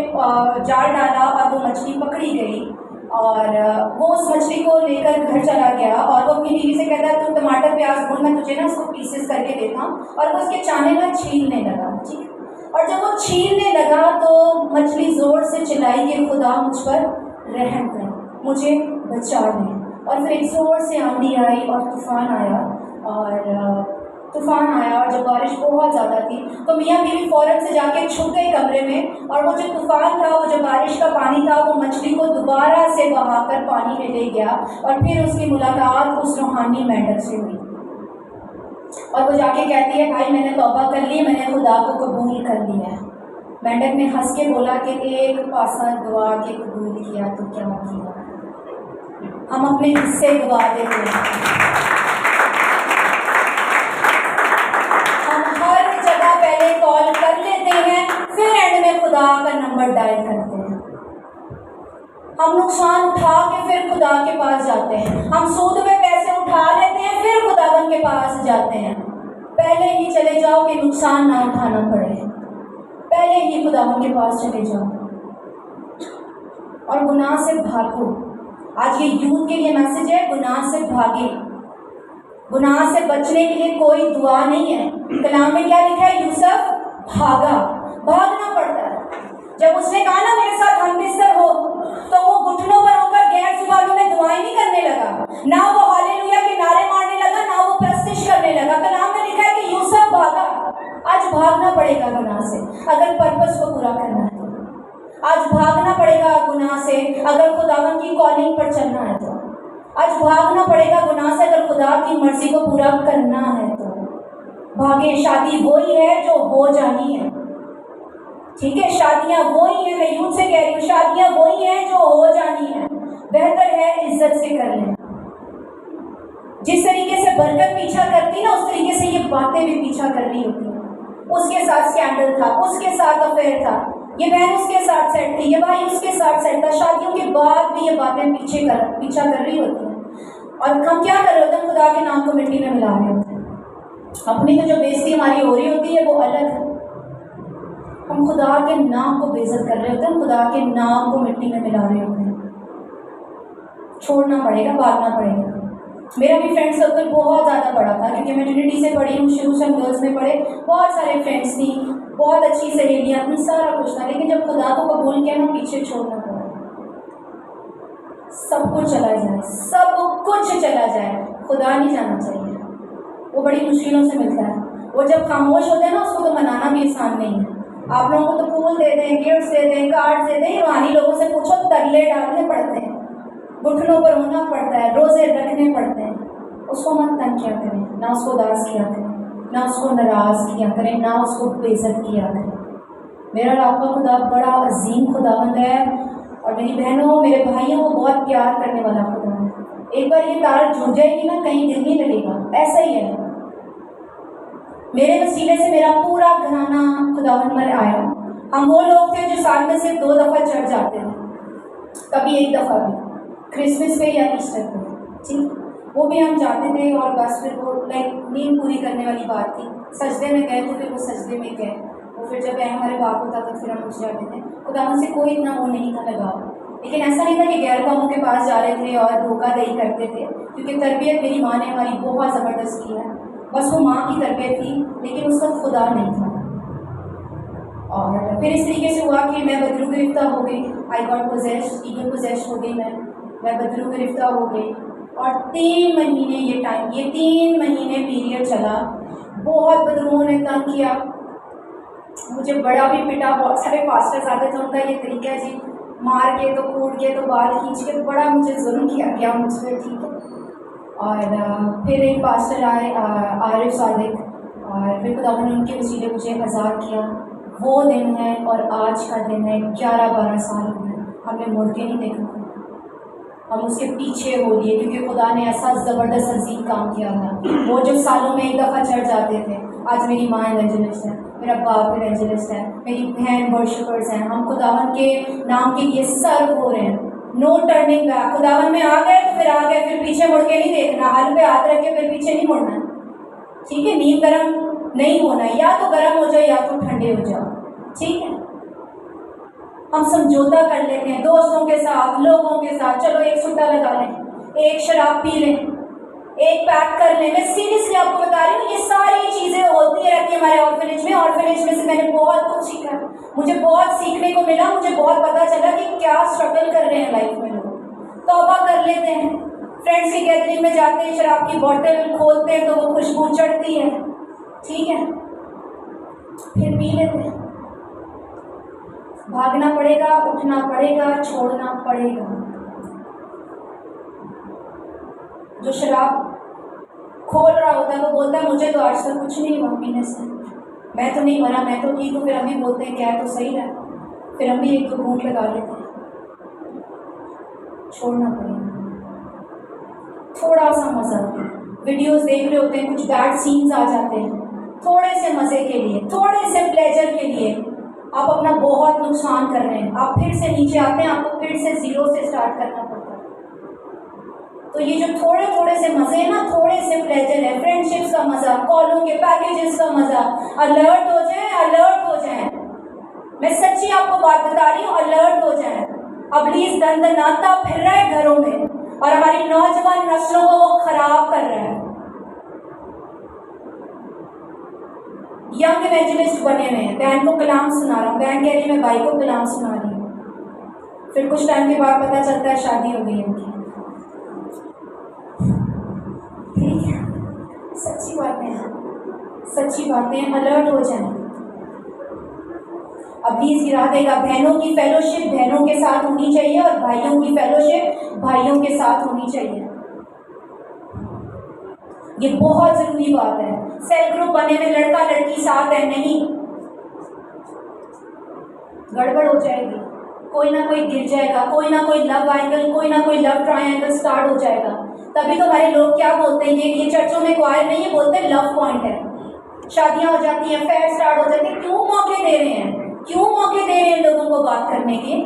जाल डाला और वो मछली पकड़ी गई और वो उस मछली को लेकर घर चला गया और वो अपनी बीवी से कहता है, तू टमाटर प्याज भून, मैं तुझे ना उसको पीसेस करके देता हूँ। और वो उसके चाने में छीलने लगा, ठीक। और जब वो छीलने लगा तो मछली ज़ोर से चिल्लाई कि खुदा मुझ पर रहम कर, मुझे बचा ले। और फिर एक ज़ोर से आंधी आई और तूफ़ान आया और जब बारिश बहुत ज़्यादा थी तो मियाँ बीवी फ़ौरन से जाके छुप गए कमरे में। और वो जो तूफ़ान था, वो जो बारिश का पानी था, वो मछली को दोबारा से बहाकर पानी में ले गया और फिर उसकी मुलाकात उस रूहानी मेंढक से हुई। और वो जाके कहती है, भाई मैंने तौबा कर ली, मैंने खुदा को कबूल कर लिया है। मेंढक ने हंस के बोला कि एक पासा गवा के कबूल किया तो क्या किया, हम अपने हिस्से गवा देते हैं। हम हर जगह पहले कॉल कर लेते हैं, फिर एंड में खुदा का नंबर डायल करते हैं। हम नुकसान उठा के फिर खुदा के पास जाते हैं। हम सूद में पैसे उठा लेते हैं, फिर खुदावन के पास जाते हैं। पहले ही चले जाओ कि नुकसान ना उठाना पड़े, पहले ही खुदावन के पास चले जाओ और गुनाह से भागो। आज ये यूथ के लिए मैसेज है, गुनाह से भागे। गुनाह से बचने के लिए कोई दुआ नहीं है। कलाम में क्या लिखा है? यूसुफ भागना पड़ता है। जब उसने कहा ना मेरे साथ हमबिस्तर हो, तो वो घुटनों पर होकर गैर जुबानों में दुआएं नहीं करने लगा, ना वो हालेलुया के नारे मारने लगा, ना वो प्रस्तिश करने लगा। कलाम में लिखा है कि यूसुफ भागा। आज भागना पड़ेगा गुनाह से अगर पर्पस को पूरा करना है तो। आज भागना पड़ेगा गुनाह से अगर खुदावन की कॉलिंग पर चलना है तो। आज भागना पड़ेगा गुनाह से अगर खुदा की मर्जी को पूरा करना है तो। भागे। शादी वही है जो हो जानी है, ठीक है। शादियां वही है, मैं यूथ से कह रही हूँ, शादियां वही है जो हो जानी है। बेहतर है इज्जत से कर लें। जिस तरीके से बरकत पीछा करती ना, उस तरीके से ये बातें भी पीछा कर रही होती हैं। उसके साथ स्कैंडल था, उसके साथ अफेयर था, ये बहन उसके साथ सेट थी, ये भाई उसके साथ सेट था। शादियों के बाद भी ये बातें पीछा कर रही होती हैं। और हम क्या कर रहे होते हैं? खुदा के नाम को मिट्टी में मिला रहे होते हैं। अपनी तो जो बेइज्जती हमारी हो रही होती है वो अलग है। हम खुदा के नाम को बेइज्जत कर रहे होते हैं, खुदा के नाम को मिट्टी में मिला रहे होते हैं। छोड़ना पड़ेगा, भागना पड़ेगा। मेरा भी फ्रेंड सर्कल बहुत ज़्यादा बड़ा था क्योंकि मैं ट्रिनिटी से पढ़ी हूँ, शुरू से हम गर्ल्स में पढ़े, बहुत सारे फ्रेंड्स थी, बहुत अच्छी सहेलियाँ थी, सारा कुछ था। लेकिन जब खुदा को कबूल किया ना, पीछे छोड़ना पड़ा। सब कुछ चला जाए, सब कुछ चला जाए, खुदा नहीं जाना चाहिए। वो बड़ी मुश्किलों से मिलता है। वो जब खामोश होते हैं ना, उसको तो मनाना भी आसान नहीं है। आप लोगों को तो फूल दे दें, गिफ्ट्स दे दें, कार्ड दे दें, रूहानी लोगों से पूछो, तरले डालने पड़ते हैं, घुटनों पर होना पड़ता है, रोजे रखने पड़ते हैं। उसको मत तंग किया करें, ना उसको उदास किया करें, ना उसको नाराज़ किया करें, ना उसको बेइज्जत किया करें। मेरा और आपका खुदा बड़ा अजीम खुदावंद है और मेरी बहनों, मेरे भाइयों को बहुत प्यार करने वाला खुदा है। एक बार ये तार जुड़ जाएगी ना, कहीं दिल नहीं लगेगा। ऐसा ही है। मेरे वसीले से मेरा पूरा घराना खुदावंद में आया। हम वो लोग थे जो साल में सिर्फ 2 दफ़ा चढ़ जाते थे, कभी 1 दफ़ा भी, क्रिसमस पे या ईस्टर पे, ठीक। वो भी हम जाते थे और बस फिर वो नींद पूरी करने वाली बात थी। सजदे में गए तो फिर वो सजदे में गए, वो फिर जब हमारे बाप होता तो फिर हम उठ जाते थे। खुदावंद से कोई इतना वो नहीं था लगाव। लेकिन ऐसा नहीं था कि गैर कौमों के पास जा रहे थे और धोखाधड़ी करते थे, क्योंकि तरबियत मेरी माँ ने हमारी बहुत ज़बरदस्त की है। बस वो माँ की तरबियत थी, लेकिन उस वक्त खुदा नहीं था। और फिर इस तरीके से हुआ कि मैं बदरू गिरफ्ता हो गई। I got possessed, ego possessed हो गई मैं बदरू गिरफ्ता हो गई। और 3 महीने ये 3 महीने पीरियड चला। बहुत बदरुओं ने तंग किया, मुझे बड़ा भी पिटा। बहुत सारे पास्टर्स आते थे, उनका ये तरीका है जी, मार के तो कूट के तो बाल खींच के, बड़ा मुझे जुल्म किया गया मुझ पर, ठीक है। और फिर एक पास्टर आए, आरिफ सादिक, और फिर खुदावंद ने उनके वसीले मुझे आज़ाद किया। वो दिन है और आज का दिन है, 11-12 साल हो गए, हमने मुड़ के नहीं देखा। हम उसके पीछे हो लिए क्योंकि खुदा ने ऐसा ज़बरदस्त अजीम काम किया था। वो जो सालों में 1 दफ़ा चढ़ जाते थे, आज मेरी माँ एवेंजलिस्ट है, मेरा बाप एवेंजलिस्ट है, मेरी बहन वर्शिपर्स हैं। हम खुदावंद के नाम के लिए सर्व हो रहे हैं। No turning back. खुदावंद में आ गए तो फिर आ गए, फिर पीछे मुड़ के नहीं देखना। हल पे हाथ रख के फिर पीछे नहीं मुड़ना, ठीक है। नींव नहीं होना है, या तो गर्म हो जाओ या तो ठंडे हो जाओ, ठीक है। हम समझौता कर लेते हैं दोस्तों के साथ, लोगों के साथ, चलो एक सुट्टा लगा लें, एक शराब पी लें, एक पैक कर लें। मैं सीरियसली आपको बता रही हूँ, ये सारी चीज़ें होती रहती है हमारे ऑर्फनेज में। ऑर्फनेज में से मैंने बहुत कुछ सीखा, मुझे बहुत सीखने को मिला, मुझे बहुत पता चला कि क्या स्ट्रगल कर रहे हैं लाइफ में लोग। तौबा कर लेते हैं, फ्रेंड्स की गैदरिंग में जाते हैं, शराब की बोतल खोलते हैं तो वो खुशबू चढ़ती है, ठीक है, फिर पी लेते हैं। भागना पड़ेगा, उठना पड़ेगा, छोड़ना पड़ेगा। जो शराब खोल रहा होता है वो बोलता है मुझे तो आज तक कुछ नहीं हुआ पीने से, मैं तो नहीं मरा, मैं तो ठीक हूँ। फिर हम भी बोलते हैं क्या है तो सही है, फिर हम भी एक दो घूंट लगा लेते हैं। छोड़ना पड़ेगा। थोड़ा सा मजा, वीडियोस देख रहे होते हैं, कुछ बैड सीन्स आ जाते हैं, थोड़े से मजे के लिए, थोड़े से प्लेजर के लिए आप अपना बहुत नुकसान कर रहे हैं। आप फिर से नीचे आते हैं, आपको फिर से जीरो से स्टार्ट करना पड़ता है। तो ये जो थोड़े थोड़े से मजे हैं ना, थोड़े से प्लेजर है, फ्रेंडशिप्स का मजा, कॉलों के पैकेजेस का मजा, अलर्ट हो जाए, अलर्ट हो जाए। मैं सच्ची आपको बात बता रही हूँ, अलर्ट हो जाए। इब्लीस दंदनाता फिर रहा है घरों में और हमारी नौजवान नस्लों को वो खराब कर रहा है। यंग इवेंजलिस्ट बने हुए हैं, बहन को कलाम सुना रहा हूँ, बहन कह रही मैं भाई को कलाम सुना रही हूँ, फिर कुछ टाइम के बाद पता चलता है शादी हो गई इनकी। ठीक है, सच्ची बातें हैं, सच्ची बातें, अलर्ट हो जाए। इब्लीस गिरा देगा। बहनों की फेलोशिप बहनों के साथ होनी चाहिए और भाइयों की फेलोशिप भाइयों के साथ होनी चाहिए। ये बहुत जरूरी बात है। सेल ग्रुप बने में लड़का लड़की साथ है, नहीं, गड़बड़ हो जाएगी, कोई ना कोई गिर जाएगा, कोई ना कोई लव एंगल, कोई ना कोई लव ट्रायंगल स्टार्ट हो जाएगा। तभी तो हमारे लोग क्या बोलते हैं, ये चर्चों में क्वायर नहीं है, बोलते हैं लव पॉइंट है। शादियां हो जाती हैं, फेयर स्टार्ट हो जाती है। क्यों मौके दे रहे हैं, क्यों मौके दे रहे हैं लोगों को बात करने के?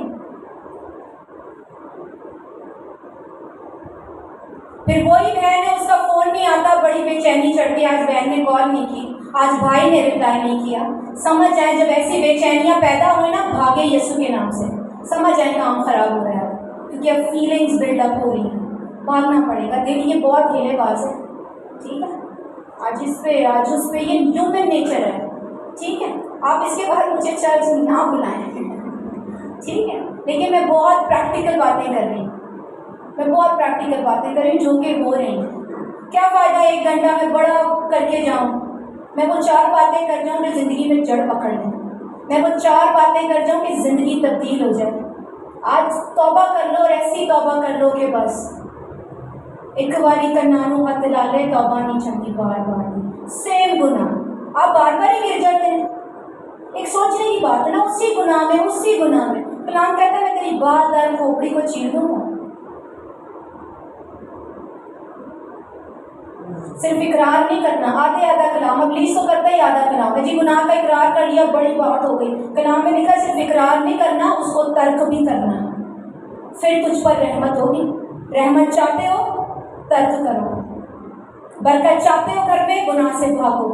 फिर वही बहन है, उसका फोन नहीं आता, बड़ी बेचैनी चढ़ती, आज बहन ने कॉल नहीं की, आज भाई ने रिप्लाई नहीं किया। समझ जाए जब ऐसी बेचैनियां पैदा हुई ना, भागे यीशु के नाम से, समझ जाए काम खराब हो रहा है, क्योंकि अब फीलिंग्स बिल्डअप हो रही हैं, भागना पड़ेगा। दिल ये बहुत ढीलेबाज है, ठीक है, आज इस पे आज उस पे, ये ह्यूमन नेचर है, ठीक है। आप इसके बाद मुझे चर्च ना बुलाएं, ठीक है, लेकिन मैं बहुत प्रैक्टिकल बातें कर रही हूँ, मैं बहुत प्रैक्टिकल बातें कर रही हूँ जो कि हो रही हैं। क्या फ़ायदा 1 घंटा में बड़ा करके जाऊँ, मैं वो 4 बातें कर जाऊँ कि ज़िंदगी में जड़ पकड़ लें, मैं वो 4 बातें कर जाऊँ कि ज़िंदगी तब्दील हो जाए। आज तौबा कर लो और ऐसी तौबा कर लो कि बस एक बारी कन्नानू हथ ला ले, तौबा नहीं चंगी बार बार नहीं, सेम गुनाह आप बार बार ही गिर जाते हैं। एक सोचने की बात है ना, उसी गुनाह में, उसी गुनाह में। कलाम कहता है मैं तेरी बात दार खोपड़ी को चीर दूंगा। सिर्फ इकरार नहीं करना, आधे आधा कलाम, इब्लीस तो करता ही आधा कलाम है जी, गुनाह का इकरार कर लिया, बड़ी बात हो गई। कलाम में लिखा सिर्फ इकरार नहीं करना, उसको तर्क भी करना, फिर तुझ पर रहमत होगी। रहमत चाहते हो, तर्क करो। बरकत चाहते हो घर में, गुनाह से भागो,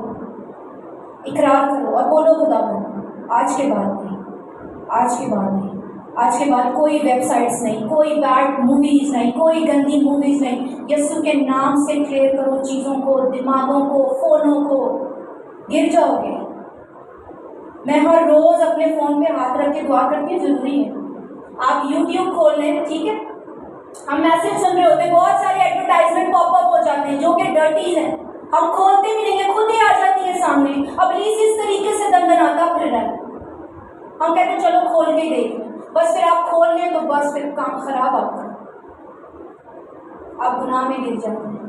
इकरार करो और बोलो खुदा आज के बाद नहीं, आज के बाद नहीं, आज के बाद कोई वेबसाइट्स नहीं, कोई बैड मूवीज नहीं, कोई गंदी मूवीज नहीं। यीशु के नाम से क्लियर करो चीज़ों को, दिमागों को, फोनों को, गिर जाओगे। मैं हर रोज अपने फोन पे हाथ रख के दुआ करती हूँ, जरूरी है। आप यूट्यूब खोल लें, ठीक है, हम मैसेज सुन रहे होते हैं, बहुत सारे एडवर्टाइजमेंट पॉपअप हो जाते हैं जो कि डर्टीज हैं, हम खोलते भी नहीं है, खुद ही आ जाती है सामने। अब इस तरीके से दंदनाता फिर रहा है, हम कहते हैं चलो खोल के देख लें, बस फिर आप खोल लें तो बस फिर काम खराब आपका, आप गुनाह में गिर जाते हैं।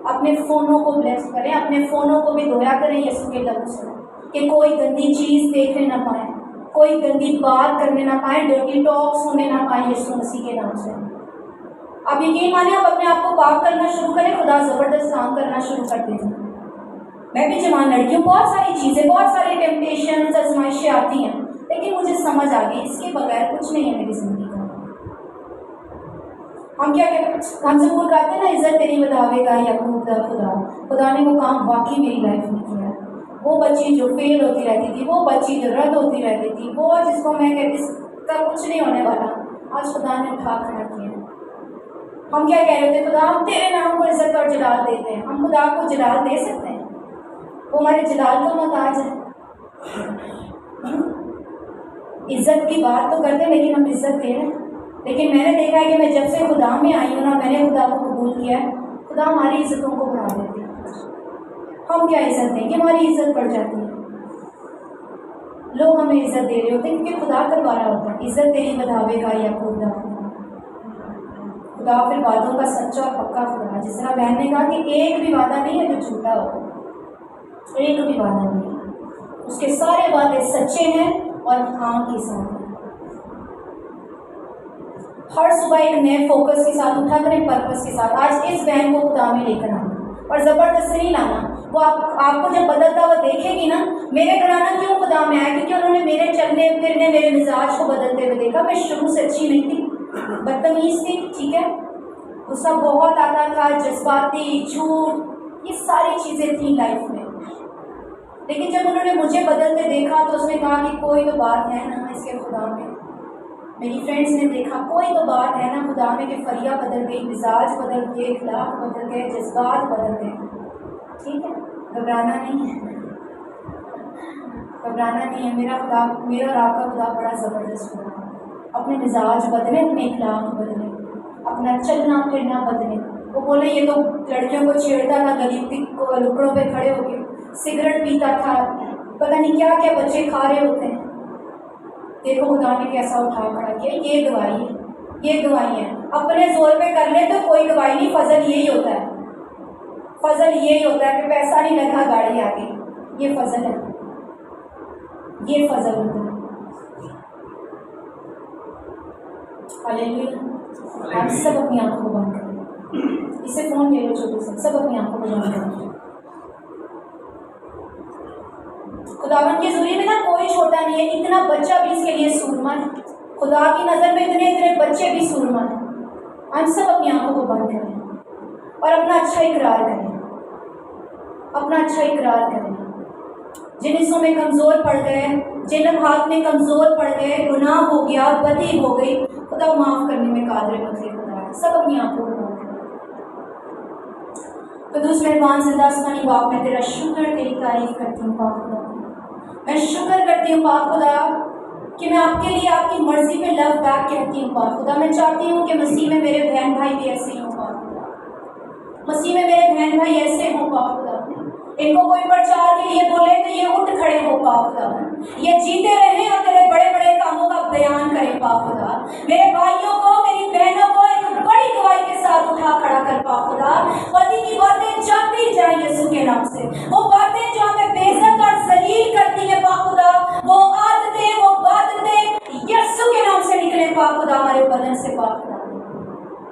अपने फ़ोनों को ब्लेस करें, अपने फ़ोनों को भी धोया करें यीशु के लफ्ज़ से, कि कोई गंदी चीज़ देखने ना पाए, कोई गंदी बात करने ना पाए, डर्टी टॉक्स होने ना पाए यीशु मसीह के नाम से। अब यकीन माने आप अपने आप को पाक करना शुरू करें, खुदा ज़बरदस्त काम करना शुरू कर देगा। मैं भी जवान लड़की हूँ, बहुत सारी चीज़ें, बहुत सारी टेम्पटेशन, आजमाइशें आती हैं, लेकिन मुझे समझ आ गई इसके बगैर कुछ नहीं है मेरी ज़िंदगी का। हम क्या कहते हैं, हम जरूर कहते हैं ना, इज्जत तेरी बतावेगा या खुदा, खुदा ने वो काम वाकई मेरी लाइफ में किया है। वो बच्ची जो फेल होती रहती थी, वो बच्ची जो रद्द होती रहती थी, वो जिसको मैं कहती इसका कुछ नहीं होने वाला, आज खुदा ने उठा खड़ा किया। हम क्या कह रहे थे, खुदा हम तेरे नाम को इज्जत और जलाल देते हैं। हम खुदा को जलाल दे सकते हैं? वो हमारे जलाल का मोहताज है। इज्जत की बात तो करते हैं लेकिन हम इज्जत दे रहे हैं। लेकिन मैंने देखा है कि मैं जब से खुदा में आई हूँ ना, मैंने खुदा को कबूल किया है, खुदा हमारी इज्जतों को बढ़ा देती है। हम क्या इज्जत दें कि हमारी इज्जत बढ़ जाती है। लोग हमें इज्जत दे रहे होते हैं क्योंकि खुदा करवा रहा होता है। इज्जत तेरी बढ़ावेगा या खुदा, खुदा फिर वादों का सच्चा और पक्का खुदा। जिस तरह बहन ने कहा कि एक भी वादा नहीं है जो झूठा हो, एक भी वादा नहीं है, उसके सारे वादे सच्चे हैं और हाँ के साथ। हर सुबह एक नए फोकस के साथ उठा करें, पर्पस के साथ। आज इस बहन को खुदा में लेकर आना और ज़बरदस्ती नहीं लाना। वो आपको जब बदलता हुआ देखेगी ना, मेरे घराना क्यों खुदा में आया, क्योंकि उन्होंने मेरे चलने फिरने, मेरे मिजाज को बदलते हुए देखा। मैं शुरू से अच्छी नहीं थी, बदतमीज थी, ठीक है, गुस्सा बहुत आता था, जज्बाती, झूठ, ये सारी चीज़ें थी लाइफ में। लेकिन जब उन्होंने मुझे बदलते देखा तो उसने कहा कि कोई तो बात है ना इसके खुदा में। मेरी फ्रेंड्स ने देखा कोई तो बात है ना खुदा में, कि फरिया बदल गई, मिजाज बदल गए, इखलाक बदल गए, जज्बात बदल गए। ठीक है, घबराना नहीं है, घबराना नहीं है। मेरा खुदा, मेरा और आपका खुदा बड़ा ज़बरदस्त खुदा है। अपने मिजाज बदले, अपने इखलाक बदले, अपना चलना फिरना बदले। वो बोले ये तो लड़कियों को छेड़ता था, गली को लुकड़ों पे खड़े होके सिगरेट पीता था, पता नहीं क्या क्या बच्चे खा रहे होते हैं। देखो खुदा ने कैसा उठा खड़ा किया। ये गवाही है, ये गवाही है। अपने जोर पे कर ले तो कोई गवाही नहीं। फजल यही होता है, फजल यही होता है कि पैसा नहीं लगा गाड़ी आ गई, ये फजल है, ये फजल होता है। हालेलुया। आप सब अपनी आंखों को बंद करें, इसे फोन ले लो छोटे से, सब अपनी आंखों को बंद करें। खुदावन की ज़ुरी में ना कोई छोटा नहीं है। इतना बच्चा भी इसके लिए सूरमा है। खुदा की नज़र में इतने इतने बच्चे भी सूरमा है। हम सब अपनी आंखों को बंद करें और अपना अच्छा इकरार करें, अपना अच्छा इकरार करें। जिन हिस्सों में कमज़ोर पड़ गए, जिन लम्हात में कमज़ोर पड़ गए, गुनाह हो गया, बदी हो गई, खुदा माफ़ करने में कादिर मुतलक खुदा है। सब अपनी आंखों को बंद करें। कुदूस मेहरबान जिंदा आसमानी बाप, मैं तेरा शुक्र, तेरी तारीफ करती हूँ पाक खुदा। मैं शुक्र करती हूँ पाक खुदा कि मैं आपके लिए आपकी मर्जी पे लव बैक कहती हूँ पाक खुदा। मैं चाहती हूँ कि मसीह में मेरे बहन भाई भी ऐसे हों पाक खुदा, मसीह में मेरे बहन भाई ऐसे हों पाक खुदा। इनको कोई प्रचार के लिए बोले तो ये उठ खड़े हो पाक खुदा, ये जीते रहे और तेरे बड़े बड़े कामों का बयान करें पाक खुदा। मेरे भाइयों को, मेरी बहनों को एक बड़ी गवाही के साथ उठा खड़ा कर पाक खुदा। पति की बातें जाती जाए यीशु के नाम से, वो बातें जो हमें बेइज्जत और जलील करती है पाक खुदा, वो आदतें, वो बातें यीशु के नाम से निकले पाक खुदा, हमारे बदन से पाक खुदा।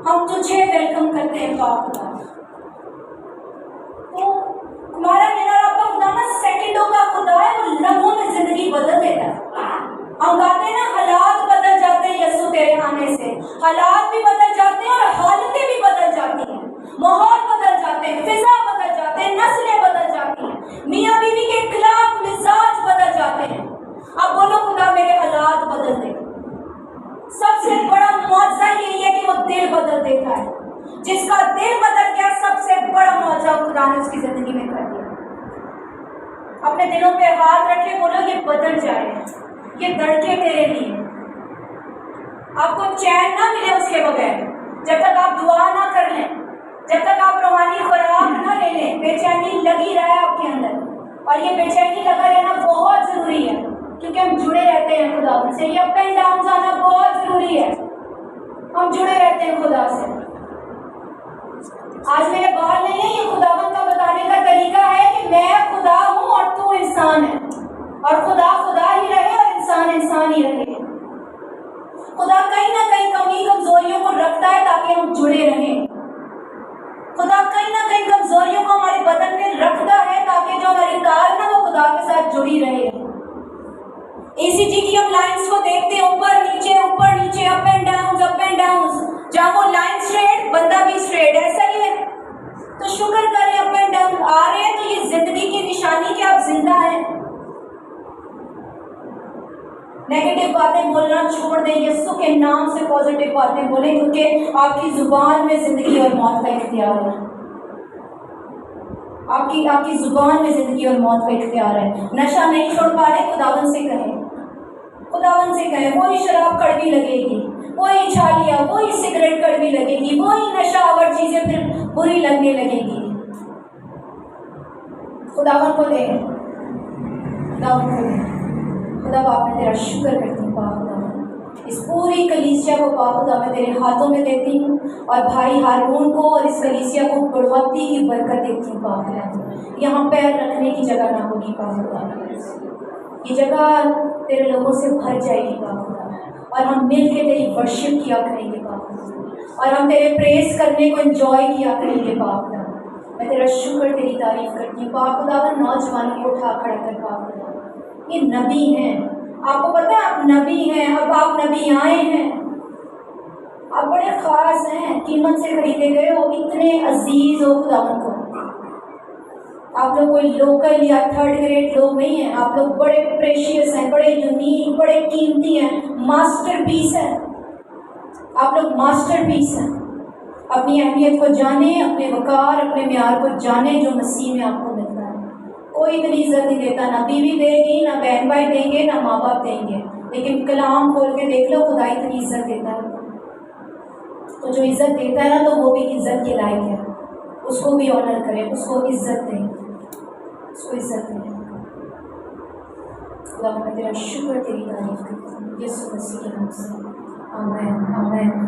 हम तुझे वेलकम करते हैं पाक खुदा। तो हमारा मेरा आपका खुदा ना सेकंडों का खुदा है, वो लम्हों में जिंदगी बदल देता है। हम कहते हैं ना हालात बदल जाते हैं यीशु तेरे आने से, हालात भी बदल जाते हैं और हालतें भी बदल जाती हैं, माहौल बदल जाते हैं, फिजा बदल जाते हैं, नस्लें बदल जाती हैं, मियाँ बीवी के खिलाफ मिजाज बदल जाते हैं। अब बोलो खुदा मेरे हालात बदल दे। सबसे बड़ा मौजज़ा यही है कि वो दिल बदल देता है। जिसका दिल बदल गया, सबसे बड़ा मौजज़ा खुदा ने उसकी जिंदगी में कर दिया। अपने दिलों पे हाथ रखे, बोलो ये बदल जाए, ये धड़के तेरे लिए। आपको चैन ना मिले उसके बगैर, जब तक आप दुआ ना कर लें, जब तक आप रूहानी खुराक ना ले लें, बेचैनी लगी रहे आपके अंदर। और ये बेचैनी लगा रहना बहुत ज़रूरी है, क्योंकि हम जुड़े रहते हैं खुदा से। ये अप एंड डाउन आना बहुत ज़रूरी है, हम जुड़े रहते हैं खुदा से। आज मेरे बाल नहीं है, ये खुदावन का बताने का तरीका है कि मैं खुदा हूँ और तू इंसान है, और खुदा खुदा ही रहे और इंसान इंसान ही रहे। खुदा कहीं ना कहीं कमी कमजोरियों को रखता है ताकि हम जुड़े रहें। खुदा कहीं ना कहीं कमजोरियों को हमारे बदन में रखता है ताकि जो हमारी कार ना वो खुदा के साथ जुड़ी रहे। ECG की हम लाइंस को देखते हैं, ऊपर नीचे, अप एंड डाउन। जहाँ वो लाइन स्ट्रेट, बंदा भी स्ट्रेट, ऐसा ही है। तो शुक्र करें अप एंड डाउन आ रहे हैं तो ये जिंदगी की निशानी कि आप जिंदा हैं। बोलना छोड़ दें, यीशु के नाम से पॉजिटिव बातें बोलें, क्योंकि आपकी जुबान में जिंदगी और मौत का इख्तियार है। आपकी जुबान में जिंदगी और मौत का इख्तियार है। नशा नहीं छोड़ पा रहे, खुदावन से कहें, खुदावन से कहें। वही शराब कड़वी लगेगी, वही छालिया, वही सिगरेट कड़वी लगेगी, वही नशावर चीजें फिर बुरी लगने लगेगी। खुदावन को दे, खुदावन को दे। खुदा बाप मैं तेरा शुक्र करती हूँ पाक खुदा, इस पूरी कलीसिया को पाक खुदा मैं तेरे हाथों में देती हूँ, और भाई हारून को और इस कलीसिया को बढ़ोतरी की बरकत देती हूँ पाक खुदा। यहाँ पैर रखने की जगह ना होगी पाक खुदा, ये जगह तेरे लोगों से भर जाएगी पाक खुदा, और हम मिल के तेरी वर्शिप किया करेंगे पाक खुदा, और हम तेरे प्रेस करने को एंजॉय किया करेंगे पाक खुदा। मैं तेरा शुक्र तेरी तारीफ करती हूँ पाक खुदा। नौजवानों को उठा खड़ा कर पाक खुदा, ये नबी हैं, आपको पता है आप नबी हैं, अब आप नबी आए हैं, आप बड़े खास हैं, कीमत से खरीदे गए हो, इतने अजीज हो खुदावन को। आप लोग कोई लोकल या थर्ड ग्रेड लोग नहीं हैं, आप लोग बड़े प्रेशियस हैं, बड़े यूनिक, बड़े कीमती हैं, मास्टरपीस है, आप लोग मास्टरपीस हैं। अपनी अहमियत को जाने, अपने वकार, अपने म्यार को जाने जो मसीह में आपको मिलता है। कोई इतनी इज्जत नहीं देता, ना बीवी देगी, ना बहन भाई देंगे, ना माँ बाप देंगे, लेकिन कलाम खोल के देख लो, खुदा इतनी इज्जत देता है। तो जो इज्जत देता है ना, तो वो भी इज्जत के लायक है, उसको भी ऑनर करें, उसको इज्जत दें, उसको इज्जत दें। खुदा मैं तेरा शुक्र तेरी तारीफ करती हूँ यीशु मसीह के नाम से, आमीन आमीन।